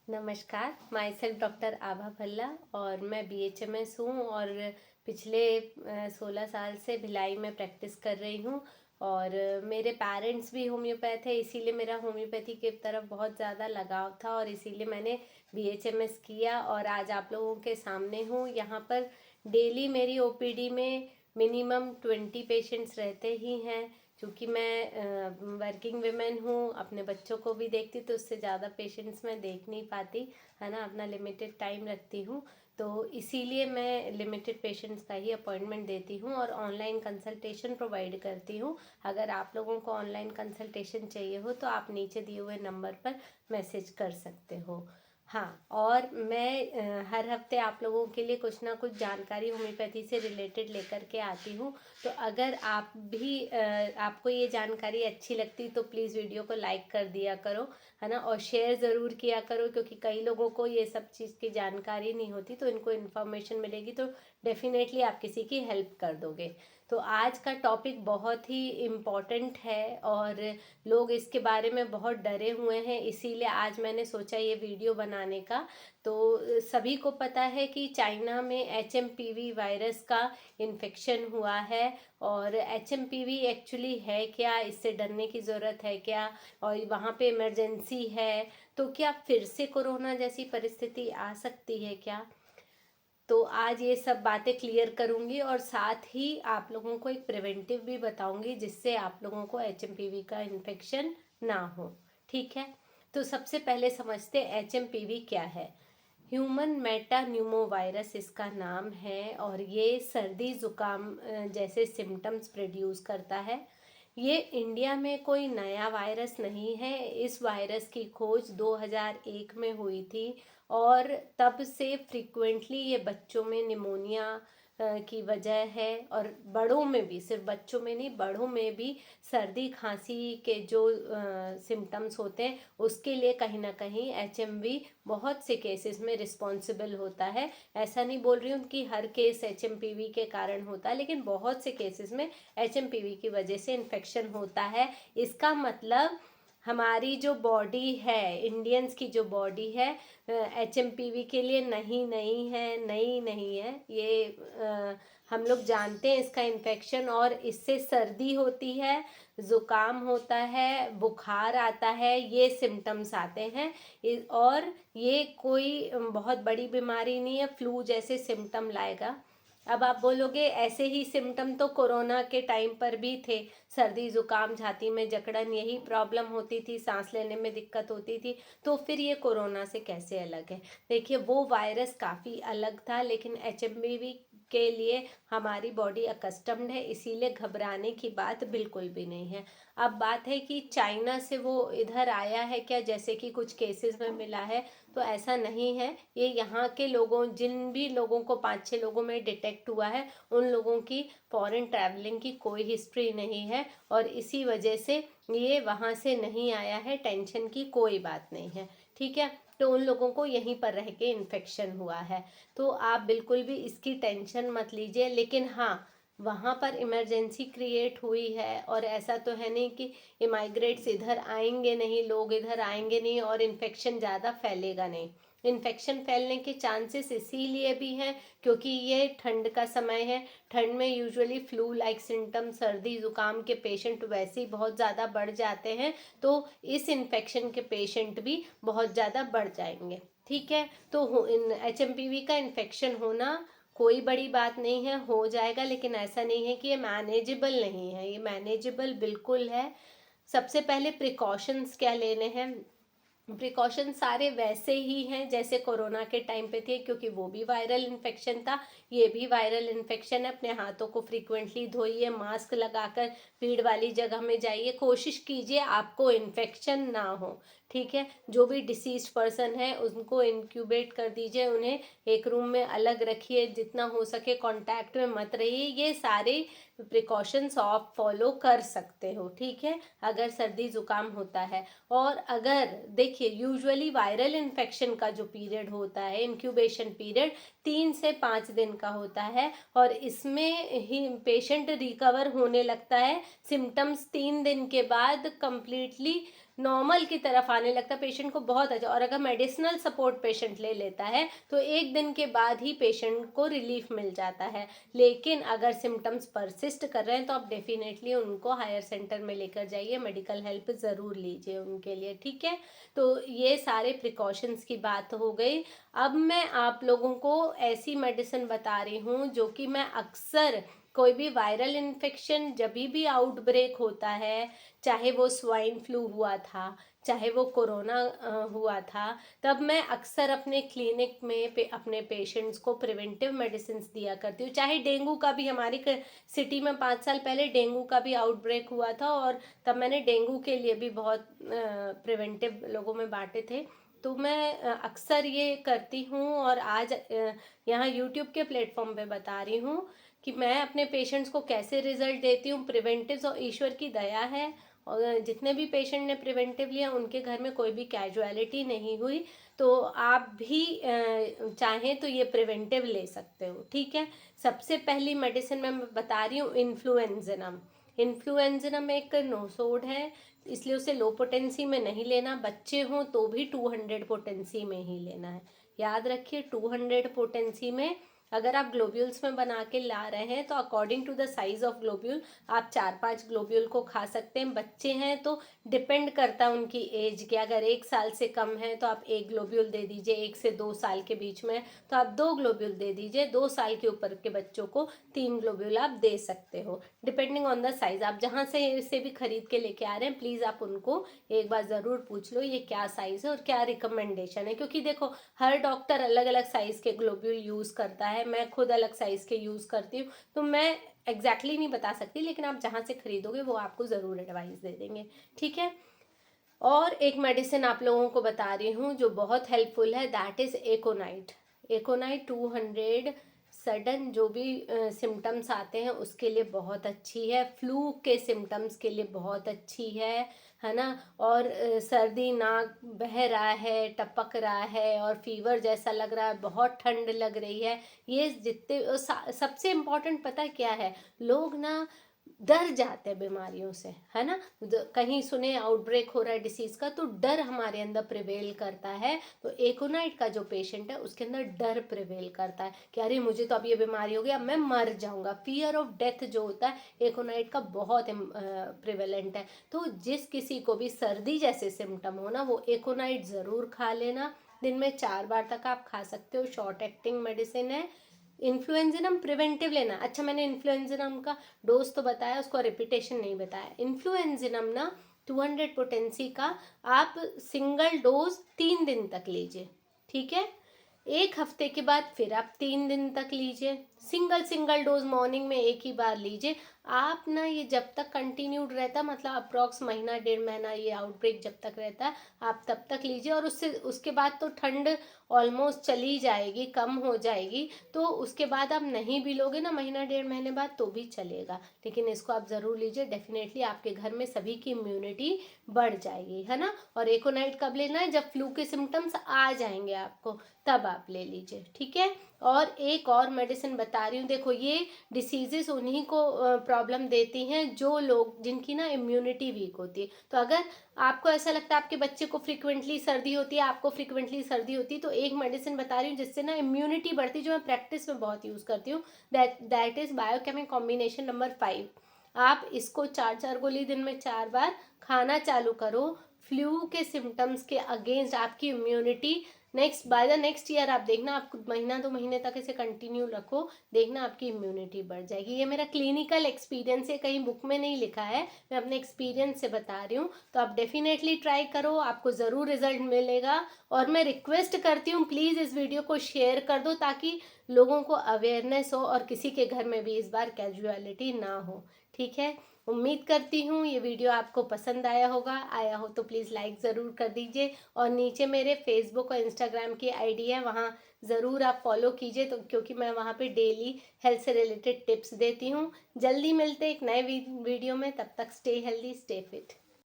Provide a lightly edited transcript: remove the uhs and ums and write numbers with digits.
नमस्कार, my self doctor आभा भल्ला और मैं BHMS हूँ और पिछले 16 साल से भिलाई में प्रैक्टिस कर रही हूँ। और मेरे पेरेंट्स भी होम्योपैथ है, इसीलिए मेरा होम्योपैथी की तरफ बहुत ज़्यादा लगाव था और इसीलिए मैंने BHMS किया और आज आप लोगों के सामने हूँ। यहाँ पर डेली मेरी OPD में मिनिमम 20 पेशेंट्स रहते ही हैं। क्योंकि मैं वर्किंग वुमेन हूँ, अपने बच्चों को भी देखती तो उससे ज़्यादा पेशेंट्स मैं देख नहीं पाती, है ना। अपना लिमिटेड टाइम रखती हूँ, तो इसीलिए मैं लिमिटेड पेशेंट्स का ही अपॉइंटमेंट देती हूँ और ऑनलाइन कंसल्टेशन प्रोवाइड करती हूँ। अगर आप लोगों को ऑनलाइन कंसल्टेशन चाहिए हो तो आप नीचे दिए हुए नंबर पर मैसेज कर सकते हो। हाँ, और मैं हर हफ्ते आप लोगों के लिए कुछ ना कुछ जानकारी होम्योपैथी से रिलेटेड लेकर के आती हूँ। तो अगर आप भी आपको ये जानकारी अच्छी लगती तो प्लीज़ वीडियो को लाइक कर दिया करो, है ना, और शेयर ज़रूर किया करो, क्योंकि कई लोगों को ये सब चीज़ की जानकारी नहीं होती, तो इनको इन्फॉर्मेशन मिलेगी तो डेफिनेटली आप किसी की हेल्प कर दोगे। तो आज का टॉपिक बहुत ही इम्पॉर्टेंट है और लोग इसके बारे में बहुत डरे हुए हैं, इसीलिए आज मैंने सोचा ये वीडियो बनाने का। तो सभी को पता है कि चाइना में HMPV वायरस का इन्फेक्शन हुआ है। और HMPV एक्चुअली है क्या, इससे डरने की ज़रूरत है क्या, और वहाँ पे इमरजेंसी है तो क्या फिर से कोरोना जैसी परिस्थिति आ सकती है क्या। तो आज ये सब बातें क्लियर करूँगी और साथ ही आप लोगों को एक प्रिवेंटिव भी बताऊँगी जिससे आप लोगों को HMPV का इन्फेक्शन ना हो। ठीक है, तो सबसे पहले समझते HMPV क्या है। ह्यूमन मेटा न्यूमो वायरस इसका नाम है और ये सर्दी ज़ुकाम जैसे सिम्टम्स प्रोड्यूस करता है। ये इंडिया में कोई नया वायरस नहीं है, इस वायरस की खोज 2001 में हुई थी और तब से फ्रिक्वेंटली ये बच्चों में निमोनिया की वजह है और बड़ों में भी, सिर्फ बच्चों में नहीं, बड़ों में भी सर्दी खांसी के जो सिम्टम्स होते हैं उसके लिए कहीं ना कहीं HMV बहुत से केसेस में रिस्पॉन्सिबल होता है। ऐसा नहीं बोल रही हूँ कि हर केस HMPV के कारण होता है, लेकिन बहुत से केसेस में HMPV की वजह से इन्फेक्शन होता है। इसका मतलब हमारी जो बॉडी है, इंडियंस की जो बॉडी है, HMPV के लिए नहीं है ये हम लोग जानते हैं इसका इन्फेक्शन, और इससे सर्दी होती है, ज़ुकाम होता है, बुखार आता है, ये सिम्टम्स आते हैं। और ये कोई बहुत बड़ी बीमारी नहीं है, फ्लू जैसे सिम्टम लाएगा। अब आप बोलोगे ऐसे ही सिम्टम तो कोरोना के टाइम पर भी थे, सर्दी ज़ुकाम, छाती में जकड़न, यही प्रॉब्लम होती थी, सांस लेने में दिक्कत होती थी, तो फिर ये कोरोना से कैसे अलग है। देखिए, वो वायरस काफ़ी अलग था, लेकिन HMPV के लिए हमारी बॉडी अकस्टम्ड है, इसीलिए घबराने की बात बिल्कुल भी नहीं है। अब बात है कि चाइना से वो इधर आया है क्या, जैसे कि कुछ केसेस में मिला है, तो ऐसा नहीं है। ये यहाँ के लोगों, जिन भी लोगों को 5-6 लोगों में डिटेक्ट हुआ है, उन लोगों की फॉरेन ट्रैवलिंग की कोई हिस्ट्री नहीं है और इसी वजह से ये वहाँ से नहीं आया है, टेंशन की कोई बात नहीं है। ठीक है, तो उन लोगों को यहीं पर रह के इन्फेक्शन हुआ है, तो आप बिल्कुल भी इसकी टेंशन मत लीजिए। लेकिन हाँ, वहाँ पर इमरजेंसी क्रिएट हुई है और ऐसा तो है नहीं कि इमाइग्रेट्स इधर आएंगे नहीं, लोग इधर आएंगे नहीं और इन्फेक्शन ज़्यादा फैलेगा नहीं। इन्फेक्शन फैलने के चांसेस इसीलिए भी हैं क्योंकि ये ठंड का समय है। ठंड में यूजुअली फ्लू लाइक सिम्टम, सर्दी ज़ुकाम के पेशेंट वैसे ही बहुत ज़्यादा बढ़ जाते हैं, तो इस इन्फेक्शन के पेशेंट भी बहुत ज़्यादा बढ़ जाएंगे। ठीक है, तो HMPV का इन्फेक्शन होना कोई बड़ी बात नहीं है, हो जाएगा, लेकिन ऐसा नहीं है कि ये मैनेजेबल नहीं है, ये मैनेजेबल बिल्कुल है। सबसे पहले प्रिकॉशंस क्या लेने हैं। प्रिकॉशन सारे वैसे ही हैं जैसे कोरोना के टाइम पे थे, क्योंकि वो भी वायरल इन्फेक्शन था, ये भी वायरल इन्फेक्शन है। अपने हाथों को फ्रीक्वेंटली धोइए, मास्क लगाकर भीड़ वाली जगह में जाइए, कोशिश कीजिए आपको इन्फेक्शन ना हो। ठीक है, जो भी डिसीज्ड पर्सन है उनको इंक्यूबेट कर दीजिए, उन्हें एक रूम में अलग रखिए, जितना हो सके कांटेक्ट में मत रहिए, ये सारे प्रिकॉशंस आप फॉलो कर सकते हो। ठीक है, अगर सर्दी ज़ुकाम होता है। और अगर देखिए, यूजुअली वायरल इन्फेक्शन का जो पीरियड होता है, इंक्यूबेशन पीरियड 3 से 5 दिन का होता है और इसमें ही पेशेंट रिकवर होने लगता है। सिम्टम्स 3 दिन के बाद कंप्लीटली नॉर्मल की तरफ आने लगता है, पेशेंट को बहुत अच्छा। और अगर मेडिसिनल सपोर्ट पेशेंट ले लेता है तो 1 दिन के बाद ही पेशेंट को रिलीफ मिल जाता है। लेकिन अगर सिम्टम्स परसिस्ट कर रहे हैं तो आप डेफिनेटली उनको हायर सेंटर में लेकर जाइए, मेडिकल हेल्प ज़रूर लीजिए उनके लिए, ठीक है। तो ये सारे प्रिकॉशंस की बात हो गई। अब मैं आप लोगों को ऐसी मेडिसिन बता रही हूँ जो कि मैं अक्सर, कोई भी वायरल इन्फेक्शन जब भी आउटब्रेक होता है, चाहे वो स्वाइन फ्लू हुआ था, चाहे वो कोरोना हुआ था, तब मैं अक्सर अपने क्लिनिक में अपने पेशेंट्स को प्रिवेंटिव मेडिसिन दिया करती हूँ। चाहे डेंगू का भी, हमारी सिटी में 5 साल पहले डेंगू का भी आउटब्रेक हुआ था और तब मैंने डेंगू के लिए भी बहुत प्रिवेंटिव लोगों में बांटे थे। तो मैं अक्सर ये करती हूँ और आज यहाँ यूट्यूब के प्लेटफॉर्म पे बता रही हूँ कि मैं अपने पेशेंट्स को कैसे रिजल्ट देती हूँ। प्रिवेंटिव और ईश्वर की दया है, और जितने भी पेशेंट ने प्रिवेंटिव लिया उनके घर में कोई भी कैजुअलिटी नहीं हुई। तो आप भी चाहें तो ये प्रिवेंटिव ले सकते हो, ठीक है। सबसे पहली मेडिसिन मैं बता रही हूँ इन्फ्लुएंजनम। इन्फ्लुएंजनम एक नोसोड है, इसलिए उसे लो पोटेंसी में नहीं लेना। बच्चे हों तो भी 200 पोटेंसी में ही लेना है। याद रखिए 200 पोटेंसी में। अगर आप ग्लोब्यूल्स में बना के ला रहे हैं तो according to the size of globule आप 4-5 ग्लोब्यूल को खा सकते हैं। बच्चे हैं तो डिपेंड करता है उनकी एज के, अगर 1 साल से कम है तो आप 1 ग्लोब्यूल दे दीजिए, 1 से 2 साल के बीच में तो आप 2 ग्लोब्यूल दे दीजिए, 2 साल के ऊपर के बच्चों को 3 ग्लोब्यूल आप दे सकते हो, डिपेंडिंग ऑन द साइज। आप जहाँ से भी खरीद के लेके आ रहे हैं प्लीज़ आप उनको एक बार ज़रूर पूछ लो ये क्या साइज़ है और क्या रिकमेंडेशन है, क्योंकि देखो हर डॉक्टर अलग अलग साइज़ के ग्लोब्यूल यूज़ करता है। मैं खुद अलग साइज़ के यूज़ करती हूँ, तो मैं एग्जैक्टली नहीं बता सकती, लेकिन आप जहाँ से खरीदोगे वो आपको ज़रूर एडवाइस दे देंगे, ठीक है। और एक मेडिसिन आप लोगों को बता रही हूँ जो बहुत हेल्पफुल है, दैट इज़ एकोनाइट। एकोनाइट 200 सडन जो भी सिम्टम्स आते हैं उसके लिए बहुत अच्छी है, फ्लू के सिम्टम्स के लिए बहुत अच्छी है ना। और सर्दी, नाक बह रहा है, टपक रहा है और फीवर जैसा लग रहा है, बहुत ठंड लग रही है, ये जितने सबसे इम्पोर्टेंट पता है क्या है, लोग ना डर जाते हैं बीमारियों से, है ना। कहीं सुने आउटब्रेक हो रहा है डिसीज का तो डर हमारे अंदर प्रिवेल करता है। तो एकोनाइट का जो पेशेंट है उसके अंदर डर प्रिवेल करता है कि अरे मुझे तो अब ये बीमारी हो गया, मैं मर जाऊंगा। फियर ऑफ डेथ जो होता है एकोनाइट का बहुत प्रिवेलेंट है। तो जिस किसी को भी सर्दी जैसे सिम्टम हो ना, वो एकोनाइट ज़रूर खा लेना। दिन में 4 बार तक आप खा सकते हो, शॉर्ट एक्टिंग मेडिसिन है। इन्फ्लुएंजिनम प्रिवेंटिव लेना। अच्छा, मैंने इन्फ्लुएंजिनम का डोज तो बताया, उसको रिपीटेशन नहीं बताया। इन्फ्लुएंजिनम ना 200 पोटेंसी का आप सिंगल डोज 3 दिन तक लीजिए, ठीक है। 1 हफ्ते के बाद फिर आप 3 दिन तक लीजिए, सिंगल डोज मॉर्निंग में एक ही बार लीजिए। आप ना ये जब तक कंटिन्यूड रहता, मतलब अप्रॉक्स महीना 1.5 महीना ये आउटब्रेक जब तक रहता है आप तब तक लीजिए। और उसके बाद तो ठंड ऑलमोस्ट चली जाएगी, कम हो जाएगी, तो उसके बाद आप नहीं भी लोगे ना महीना 1.5 महीने बाद तो भी चलेगा, लेकिन इसको आप ज़रूर लीजिए। डेफिनेटली आपके घर में सभी की इम्यूनिटी बढ़ जाएगी, है ना। और एकोनाइट कब लेना है, जब फ्लू के सिम्टम्स आ जाएंगे आपको, तब आप ले लीजिए, ठीक है। और एक और मेडिसिन बता रही हूँ, देखो ये डिसीजेस उन्हीं को प्रॉब्लम देती हैं जो लोग, जिनकी ना इम्यूनिटी वीक होती है। तो अगर आपको ऐसा लगता है आपके बच्चे को फ्रिक्वेंटली सर्दी होती है, आपको फ्रिक्वेंटली सर्दी होती है, तो एक मेडिसिन बता रही हूँ जिससे ना इम्यूनिटी बढ़ती है, जो मैं प्रैक्टिस में बहुत यूज़ करती हूँ। That is biochemic combination number 5। आप इसको 4-4 गोली दिन में 4 बार खाना चालू करो। फ्लू के सिम्टम्स के अगेंस्ट आपकी immunity by the next year आप देखना, आप महीना 2 महीने तक इसे कंटिन्यू रखो, देखना आपकी इम्यूनिटी बढ़ जाएगी। ये मेरा क्लिनिकल एक्सपीरियंस है, कहीं बुक में नहीं लिखा है, मैं अपने एक्सपीरियंस से बता रही हूँ। तो आप डेफिनेटली ट्राई करो, आपको ज़रूर रिजल्ट मिलेगा। और मैं रिक्वेस्ट करती हूँ प्लीज़ इस वीडियो को शेयर कर दो ताकि लोगों को अवेयरनेस हो और किसी के घर में भी इस बार कैजुअलिटी ना हो, ठीक है। उम्मीद करती हूँ ये वीडियो आपको पसंद आया हो तो प्लीज़ लाइक ज़रूर कर दीजिए। और नीचे मेरे फेसबुक और इंस्टाग्राम की आईडी है, वहाँ ज़रूर आप फॉलो कीजिए, तो क्योंकि मैं वहाँ पे डेली हेल्थ से रिलेटेड टिप्स देती हूँ। जल्दी मिलते एक नए वीडियो में, तब तक स्टे हेल्दी स्टे फिट।